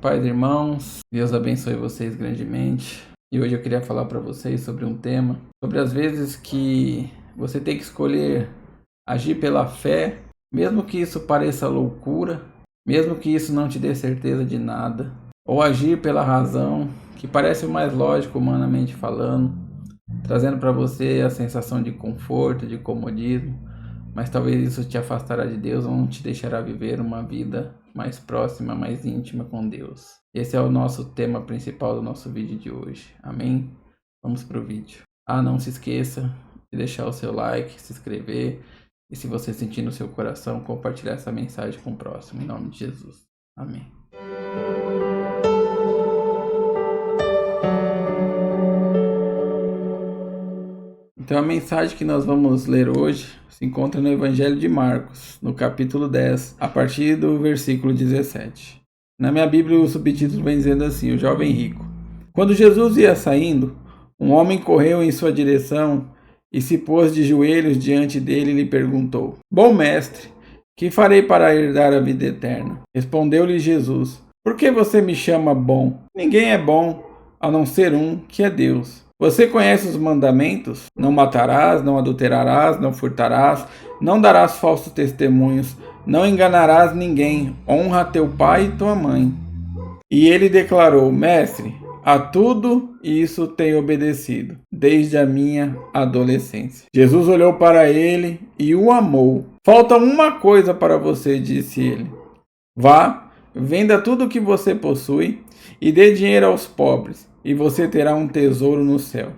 paz, irmãos. Deus abençoe vocês grandemente. E hoje eu queria falar para vocês sobre um tema, sobre as vezes que você tem que escolher agir pela fé, mesmo que isso pareça loucura, mesmo que isso não te dê certeza de nada, ou agir pela razão, que parece o mais lógico humanamente falando, trazendo para você a sensação de conforto, de comodismo, mas talvez isso te afastará de Deus ou não te deixará viver uma vida mais próxima, mais íntima com Deus. Esse é o nosso tema principal do nosso vídeo de hoje. Amém? Vamos para o vídeo. Não se esqueça de deixar o seu like, se inscrever e, se você sentir no seu coração, compartilhar essa mensagem com o próximo. Em nome de Jesus. Amém. Então a mensagem que nós vamos ler hoje se encontra no Evangelho de Marcos, no capítulo 10, a partir do versículo 17. Na minha Bíblia o subtítulo vem dizendo assim: o jovem rico. Quando Jesus ia saindo, um homem correu em sua direção e se pôs de joelhos diante dele e lhe perguntou: Bom mestre, que farei para herdar a vida eterna? Respondeu-lhe Jesus: Por que você me chama bom? Ninguém é bom, a não ser um, que é Deus. Você conhece os mandamentos? Não matarás, não adulterarás, não furtarás, não darás falsos testemunhos, não enganarás ninguém, honra teu pai e tua mãe. E ele declarou: Mestre, a tudo isso tenho obedecido, desde a minha adolescência. Jesus olhou para ele e o amou. Falta uma coisa para você, disse ele. Vá, venda tudo o que você possui e dê dinheiro aos pobres, e você terá um tesouro no céu.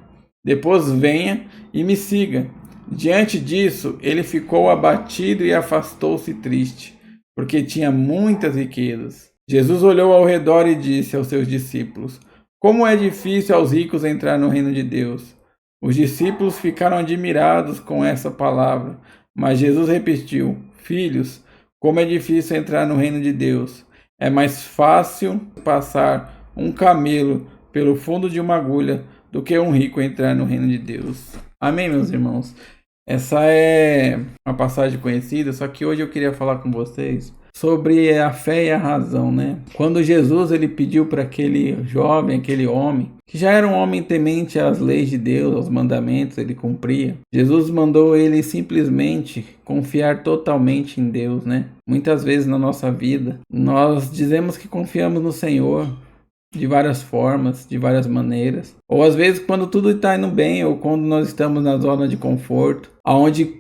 Depois venha e me siga. Diante disso, ele ficou abatido e afastou-se triste, porque tinha muitas riquezas. Jesus olhou ao redor e disse aos seus discípulos: Como é difícil aos ricos entrar no reino de Deus. Os discípulos ficaram admirados com essa palavra, mas Jesus repetiu: Filhos, como é difícil entrar no reino de Deus. É mais fácil passar um camelo pelo fundo de uma agulha do que um rico entrar no reino de Deus. Amém, meus irmãos? Essa é uma passagem conhecida, só que hoje eu queria falar com vocês sobre a fé e a razão, né? Quando Jesus ele pediu para aquele jovem, aquele homem, que já era um homem temente às leis de Deus, aos mandamentos, ele cumpria. Jesus mandou ele simplesmente confiar totalmente em Deus, né? Muitas vezes na nossa vida, nós dizemos que confiamos no Senhor de várias formas, de várias maneiras. Ou às vezes quando tudo está indo bem, ou quando nós estamos na zona de conforto, aonde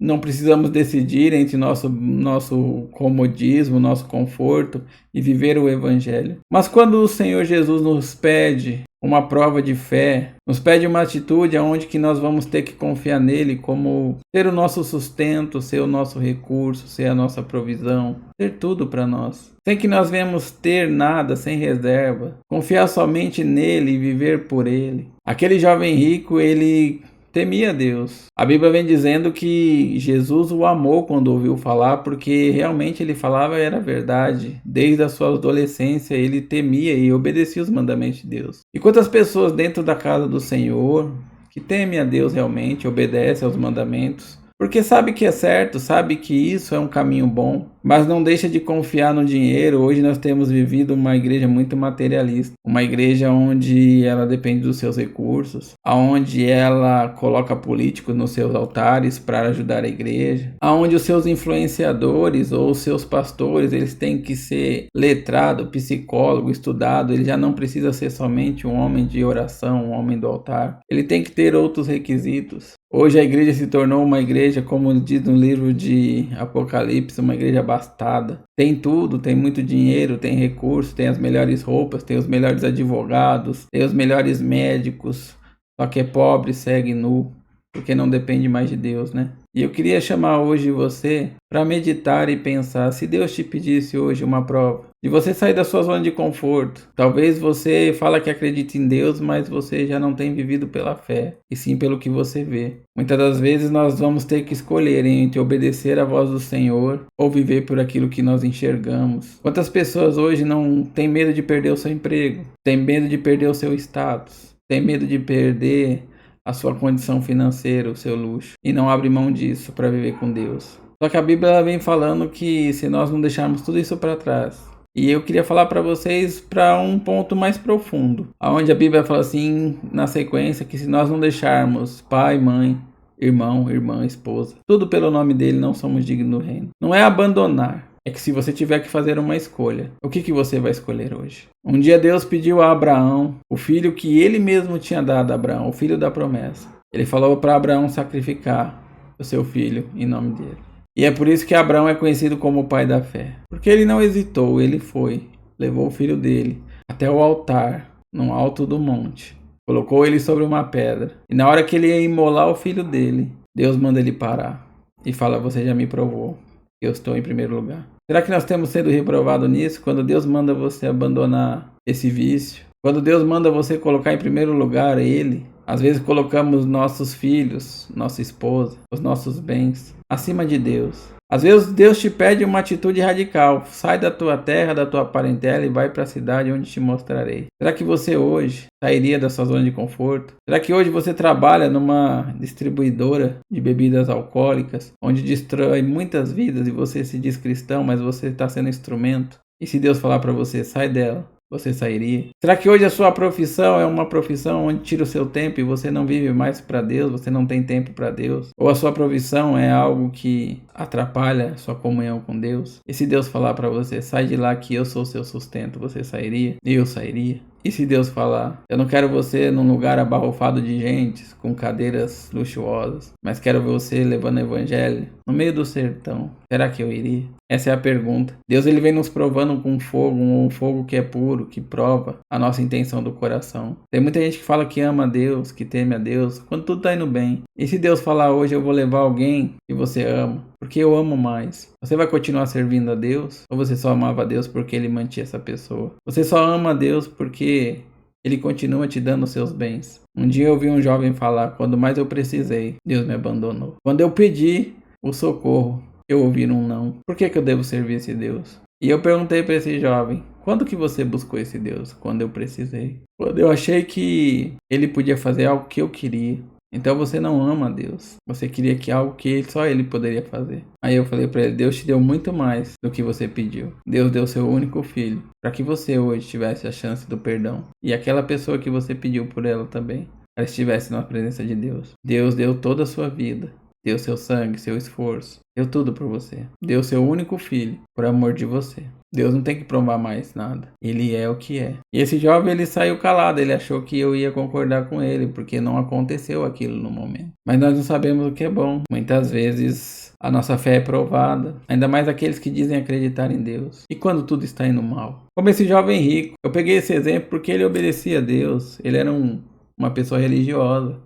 não precisamos decidir entre nosso comodismo, nosso conforto e viver o Evangelho. Mas quando o Senhor Jesus nos pede uma prova de fé, nos pede uma atitude onde que nós vamos ter que confiar nele como ser o nosso sustento, ser o nosso recurso, ser a nossa provisão, ser tudo para nós. Sem que nós venhamos ter nada, sem reserva, confiar somente nele e viver por ele. Aquele jovem rico, ele temia Deus. A Bíblia vem dizendo que Jesus o amou quando ouviu falar, porque realmente ele falava era verdade. Desde a sua adolescência ele temia e obedecia os mandamentos de Deus. E quantas pessoas dentro da casa do Senhor que temem a Deus realmente, obedecem aos mandamentos, porque sabe que é certo, sabe que isso é um caminho bom, mas não deixa de confiar no dinheiro. Hoje nós temos vivido uma igreja muito materialista, uma igreja onde ela depende dos seus recursos, onde ela coloca políticos nos seus altares para ajudar a igreja, onde os seus influenciadores ou os seus pastores, eles têm que ser letrado, psicólogo, estudado. Ele já não precisa ser somente um homem de oração, um homem do altar. Ele tem que ter outros requisitos. Hoje a igreja se tornou uma igreja, como diz no livro de Apocalipse, uma igreja abastada. Tem tudo, tem muito dinheiro, tem recursos, tem as melhores roupas, tem os melhores advogados, tem os melhores médicos, só que é pobre, segue nu, porque não depende mais de Deus, né? E eu queria chamar hoje você para meditar e pensar: se Deus te pedisse hoje uma prova, de você sair da sua zona de conforto. Talvez você fala que acredita em Deus, mas você já não tem vivido pela fé, e sim pelo que você vê. Muitas das vezes nós vamos ter que escolher entre obedecer à voz do Senhor ou viver por aquilo que nós enxergamos. Quantas pessoas hoje não têm medo de perder o seu emprego, têm medo de perder o seu status, têm medo de perder a sua condição financeira, o seu luxo, e não abre mão disso para viver com Deus. Só que a Bíblia ela vem falando que se nós não deixarmos tudo isso para trás, E eu queria falar para vocês para um ponto mais profundo, aonde a Bíblia fala assim, na sequência, que se nós não deixarmos pai, mãe, irmão, irmã, esposa, tudo pelo nome dele, não somos dignos do reino. Não é abandonar. É que se você tiver que fazer uma escolha, o que você vai escolher hoje? Um dia Deus pediu a Abraão, o filho que ele mesmo tinha dado a Abraão, o filho da promessa. Ele falou para Abraão sacrificar o seu filho em nome dele. E é por isso que Abraão é conhecido como o pai da fé. Porque ele não hesitou, ele foi, levou o filho dele até o altar, no alto do monte. Colocou ele sobre uma pedra. E na hora que ele ia imolar o filho dele, Deus manda ele parar. E fala, você já me provou. Eu estou em primeiro lugar. Será que nós temos sido reprovados nisso? Quando Deus manda você abandonar esse vício? Quando Deus manda você colocar em primeiro lugar Ele? Às vezes colocamos nossos filhos, nossa esposa, os nossos bens acima de Deus. Às vezes Deus te pede uma atitude radical. Sai da tua terra, da tua parentela e vai para a cidade onde te mostrarei. Será que você hoje sairia da sua zona de conforto? Será que hoje você trabalha numa distribuidora de bebidas alcoólicas, onde destrói muitas vidas e você se diz cristão, mas você está sendo instrumento? E se Deus falar para você, sai dela, você sairia? Será que hoje a sua profissão é uma profissão onde tira o seu tempo e você não vive mais para Deus, você não tem tempo para Deus? Ou a sua profissão é algo que atrapalha sua comunhão com Deus? E se Deus falar para você, sai de lá que eu sou o seu sustento, você sairia? Eu sairia? E se Deus falar, eu não quero você num lugar abarrofado de gente, com cadeiras luxuosas, mas quero ver você levando o evangelho no meio do sertão, será que eu iria? Essa é a pergunta. Deus ele vem nos provando com fogo, um fogo que é puro, que prova a nossa intenção do coração. Tem muita gente que fala que ama a Deus, que teme a Deus, quando tudo tá indo bem. E se Deus falar hoje, eu vou levar alguém que você ama, porque eu amo mais, você vai continuar servindo a Deus? Ou você só amava a Deus porque ele mantinha essa pessoa? Você só ama a Deus porque ele continua te dando os seus bens. Um dia eu vi um jovem falar, quando mais eu precisei, Deus me abandonou. Quando eu pedi o socorro, eu ouvi um não. Por que eu devo servir esse Deus? E eu perguntei para esse jovem, quando que você buscou esse Deus? Quando eu precisei. Quando eu achei que ele podia fazer algo que eu queria. Então você não ama a Deus. Você queria que algo que só ele poderia fazer. Aí eu falei para ele, Deus te deu muito mais do que você pediu. Deus deu seu único filho para que você hoje tivesse a chance do perdão. E aquela pessoa que você pediu por ela também, ela estivesse na presença de Deus. Deus deu toda a sua vida. Deu seu sangue, seu esforço. Deu tudo por você. Deu seu único filho por amor de você. Deus não tem que provar mais nada. Ele é o que é. E esse jovem, ele saiu calado. Ele achou que eu ia concordar com ele, porque não aconteceu aquilo no momento. Mas nós não sabemos o que é bom. Muitas vezes a nossa fé é provada. Ainda mais aqueles que dizem acreditar em Deus. E quando tudo está indo mal? Como esse jovem rico. Eu peguei esse exemplo porque ele obedecia a Deus. Ele era uma pessoa religiosa.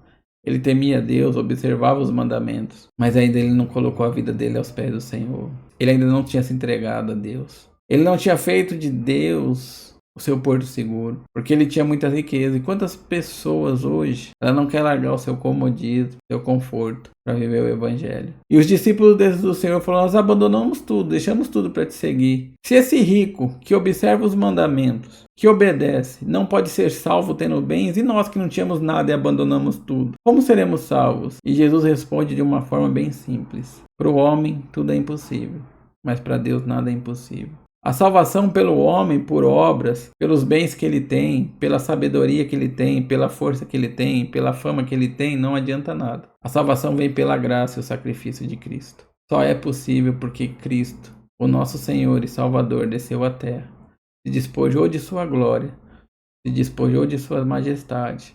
Ele temia Deus, observava os mandamentos, mas ainda ele não colocou a vida dele aos pés do Senhor. Ele ainda não tinha se entregado a Deus. Ele não tinha feito de Deus o seu porto seguro, porque ele tinha muita riqueza. E quantas pessoas hoje, ela não quer largar o seu comodismo, seu conforto, para viver o evangelho. E os discípulos do Senhor falaram, nós abandonamos tudo, deixamos tudo para te seguir. Se esse rico, que observa os mandamentos, que obedece, não pode ser salvo tendo bens, e nós que não tínhamos nada e abandonamos tudo, como seremos salvos? E Jesus responde de uma forma bem simples. Para o homem tudo é impossível, mas para Deus nada é impossível. A salvação pelo homem, por obras, pelos bens que ele tem, pela sabedoria que ele tem, pela força que ele tem, pela fama que ele tem, não adianta nada. A salvação vem pela graça e o sacrifício de Cristo. Só é possível porque Cristo, o nosso Senhor e Salvador, desceu à terra, se despojou de sua glória, se despojou de sua majestade,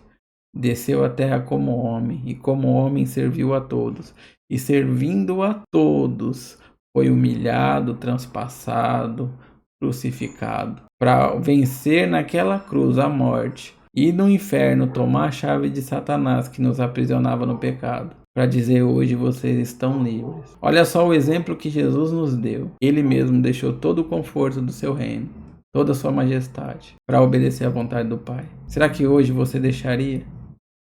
desceu à terra como homem e como homem serviu a todos. E servindo a todos, foi humilhado, transpassado, crucificado, para vencer naquela cruz a morte e no inferno tomar a chave de Satanás que nos aprisionava no pecado, para dizer hoje vocês estão livres. Olha só o exemplo que Jesus nos deu. Ele mesmo deixou todo o conforto do seu reino, toda a sua majestade, para obedecer à vontade do Pai. Será que hoje você deixaria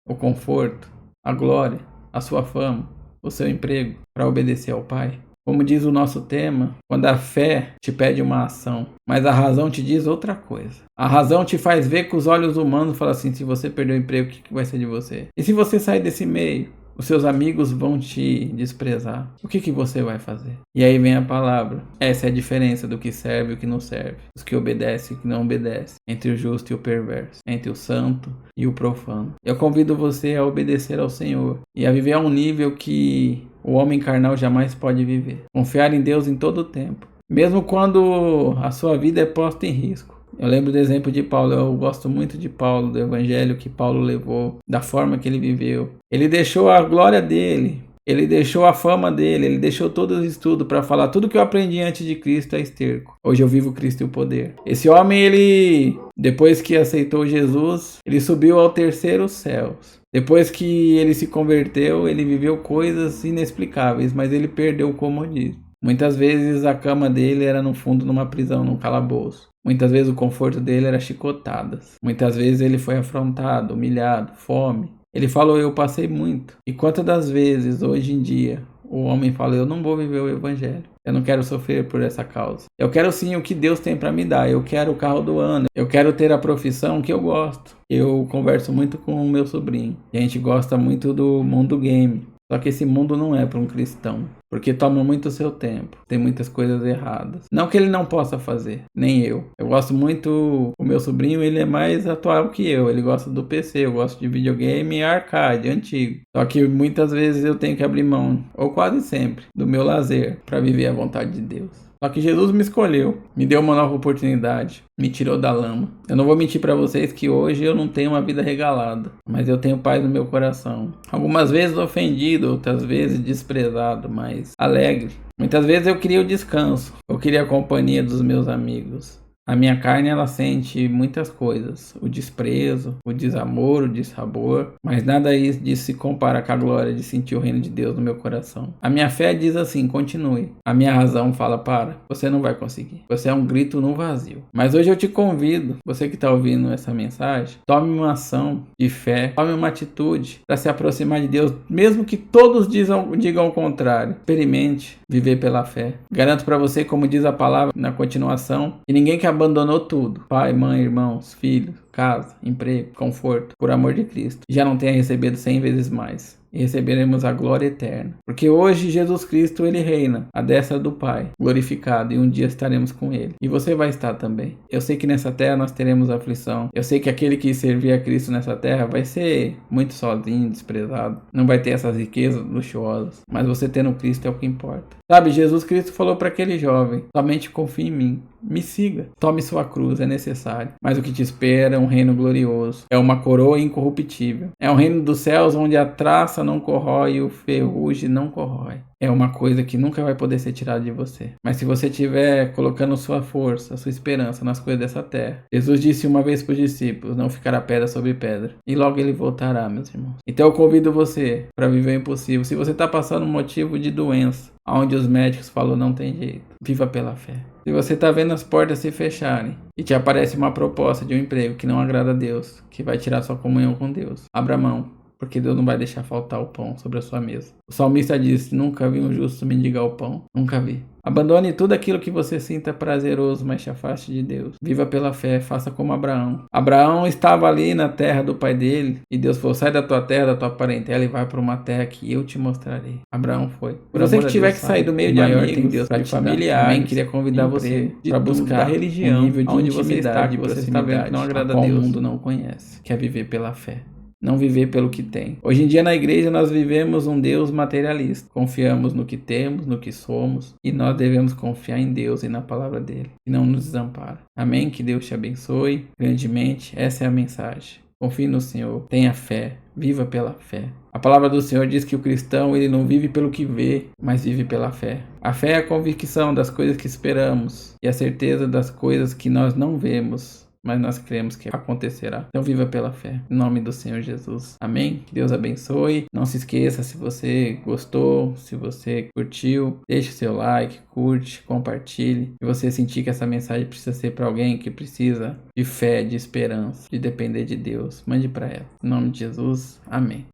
o conforto, a glória, a sua fama, o seu emprego, para obedecer ao Pai? Como diz o nosso tema, quando a fé te pede uma ação, mas a razão te diz outra coisa. A razão te faz ver com os olhos humanos e fala assim, se você perder o emprego, o que vai ser de você? E se você sair desse meio? Os seus amigos vão te desprezar. O que você vai fazer? E aí vem a palavra. Essa é a diferença do que serve e o que não serve. Os que obedecem e o que não obedecem. Entre o justo e o perverso. Entre o santo e o profano. Eu convido você a obedecer ao Senhor. E a viver a um nível que o homem carnal jamais pode viver. Confiar em Deus em todo o tempo. Mesmo quando a sua vida é posta em risco. Eu lembro do exemplo de Paulo, eu gosto muito de Paulo, do evangelho que Paulo levou, da forma que ele viveu. Ele deixou a glória dele, ele deixou a fama dele, ele deixou todos os estudos para falar tudo que eu aprendi antes de Cristo é esterco. Hoje eu vivo Cristo e o poder. Esse homem, ele, depois que aceitou Jesus, ele subiu ao terceiro céu. Depois que ele se converteu, ele viveu coisas inexplicáveis, mas ele perdeu o comodismo. Muitas vezes a cama dele era no fundo de uma prisão, num calabouço. Muitas vezes o conforto dele era chicotadas. Muitas vezes ele foi afrontado, humilhado, fome. Ele falou, eu passei muito. E quantas das vezes, hoje em dia, o homem fala, eu não vou viver o evangelho. Eu não quero sofrer por essa causa. Eu quero sim o que Deus tem para me dar. Eu quero o carro do ano. Eu quero ter a profissão que eu gosto. Eu converso muito com o meu sobrinho. A gente gosta muito do mundo game. Só que esse mundo não é para um cristão, porque toma muito o seu tempo, tem muitas coisas erradas. Não que ele não possa fazer, nem eu. Eu gosto muito, o meu sobrinho, ele é mais atual que eu, ele gosta do PC, eu gosto de videogame arcade, antigo. Só que muitas vezes eu tenho que abrir mão, ou quase sempre, do meu lazer, para viver a vontade de Deus. Só que Jesus me escolheu, me deu uma nova oportunidade, me tirou da lama. Eu não vou mentir para vocês que hoje eu não tenho uma vida regalada, mas eu tenho paz no meu coração. Algumas vezes ofendido, outras vezes desprezado, mas alegre. Muitas vezes eu queria o descanso, eu queria a companhia dos meus amigos. A minha carne, ela sente muitas coisas, o desprezo, o desamor, o dissabor, mas nada disso se compara com a glória de sentir o reino de Deus no meu coração. A minha fé diz assim, continue. A minha razão fala, para, você não vai conseguir. Você é um grito no vazio. Mas hoje eu te convido, você que está ouvindo essa mensagem, tome uma ação de fé, tome uma atitude para se aproximar de Deus, mesmo que todos digam o contrário. Experimente viver pela fé. Garanto para você, como diz a palavra na continuação, que ninguém que abandonou tudo, pai, mãe, irmãos, filhos, casa, emprego, conforto, por amor de Cristo, já não tenha recebido 100 vezes mais. E receberemos a glória eterna. Porque hoje Jesus Cristo, ele reina à destra do Pai, glorificado, e um dia estaremos com ele. E você vai estar também. Eu sei que nessa terra nós teremos aflição. Eu sei que aquele que servir a Cristo nessa terra vai ser muito sozinho, desprezado. Não vai ter essas riquezas luxuosas. Mas você tendo Cristo é o que importa. Sabe, Jesus Cristo falou para aquele jovem, somente confie em mim. Me siga. Tome sua cruz, é necessário. Mas o que te espera é um reino glorioso. É uma coroa incorruptível. É um reino dos céus onde a traça não corrói e o ferrugem não corrói. É uma coisa que nunca vai poder ser tirada de você. Mas se você estiver colocando sua força, sua esperança nas coisas dessa terra. Jesus disse uma vez para os discípulos, não ficará pedra sobre pedra. E logo ele voltará, meus irmãos. Então eu convido você para viver o impossível. Se você está passando um motivo de doença, onde os médicos falam não tem jeito, viva pela fé. Se você está vendo as portas se fecharem e te aparece uma proposta de um emprego que não agrada a Deus, que vai tirar sua comunhão com Deus, abra mão, porque Deus não vai deixar faltar o pão sobre a sua mesa. O salmista disse, nunca vi um justo mendigar o pão, nunca vi. Abandone tudo aquilo que você sinta prazeroso, mas te afaste de Deus. Viva pela fé, faça como Abraão. Abraão estava ali na terra do pai dele, e Deus falou, sai da tua terra, da tua parentela e vai para uma terra que eu te mostrarei. Abraão foi. Por você que tiver que sair do meio de amigos, Deus para familiar, também queria convidar você para buscar a religião, nível de onde você está, que você está vendo que não agrada a Deus. O mundo não conhece, quer viver pela fé. Não viver pelo que tem. Hoje em dia na igreja nós vivemos um Deus materialista. Confiamos no que temos, no que somos. E nós devemos confiar em Deus e na palavra dele. Que não nos desampara. Amém? Que Deus te abençoe grandemente. Essa é a mensagem. Confie no Senhor. Tenha fé. Viva pela fé. A palavra do Senhor diz que o cristão ele não vive pelo que vê, mas vive pela fé. A fé é a convicção das coisas que esperamos. E a certeza das coisas que nós não vemos, mas nós cremos que acontecerá. Então viva pela fé. Em nome do Senhor Jesus. Amém? Que Deus abençoe. Não se esqueça, se você gostou, se você curtiu, deixe o seu like, curte, compartilhe. Se você sentir que essa mensagem precisa ser para alguém que precisa de fé, de esperança, de depender de Deus, mande para ela. Em nome de Jesus. Amém.